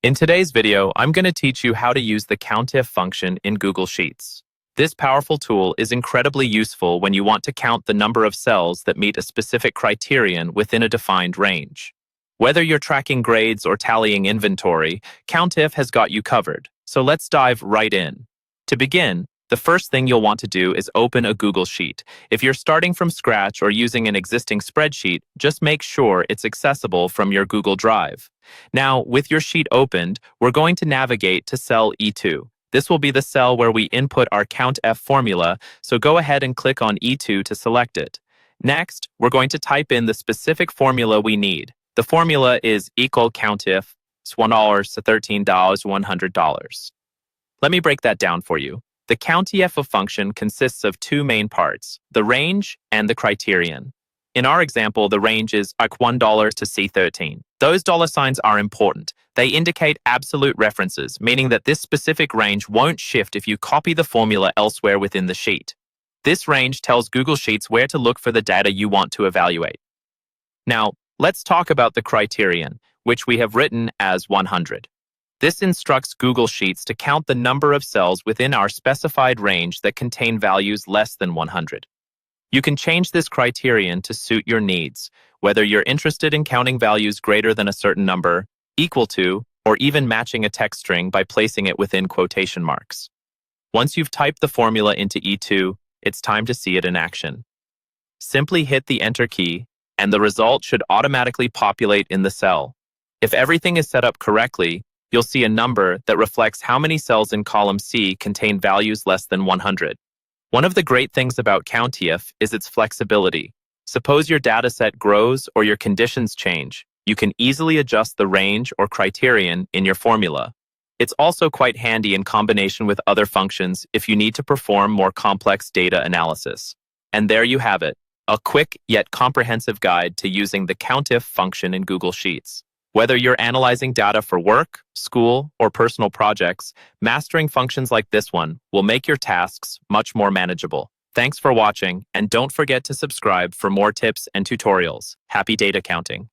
In today's video, I'm going to teach you how to use the COUNTIF function in Google Sheets. This powerful tool is incredibly useful when you want to count the number of cells that meet a specific criterion within a defined range. Whether you're tracking grades or tallying inventory, COUNTIF has got you covered. So let's dive right in. To begin, the first thing you'll want to do is open a Google Sheet. If you're starting from scratch or using an existing spreadsheet, just make sure it's accessible from your Google Drive. Now, with your sheet opened, we're going to navigate to cell E2. This will be the cell where we input our COUNTIF formula, so go ahead and click on E2 to select it. Next, we're going to type in the specific formula we need. The formula is equal COUNTIF, it's $1 to $13, $100. Let me break that down for you. The COUNTIF function consists of two main parts, the range and the criterion. In our example, the range is $1 to C13. Those dollar signs are important. They indicate absolute references, meaning that this specific range won't shift if you copy the formula elsewhere within the sheet. This range tells Google Sheets where to look for the data you want to evaluate. Now, let's talk about the criterion, which we have written as 100. This instructs Google Sheets to count the number of cells within our specified range that contain values less than 100. You can change this criterion to suit your needs, whether you're interested in counting values greater than a certain number, equal to, or even matching a text string by placing it within quotation marks. Once you've typed the formula into E2, it's time to see it in action. Simply hit the Enter key, and the result should automatically populate in the cell. If everything is set up correctly, you'll see a number that reflects how many cells in column C contain values less than 100. One of the great things about COUNTIF is its flexibility. Suppose your dataset grows or your conditions change. You can easily adjust the range or criterion in your formula. It's also quite handy in combination with other functions if you need to perform more complex data analysis. And there you have it, a quick yet comprehensive guide to using the COUNTIF function in Google Sheets. Whether you're analyzing data for work, school, or personal projects, mastering functions like this one will make your tasks much more manageable. Thanks for watching, and don't forget to subscribe for more tips and tutorials. Happy data counting!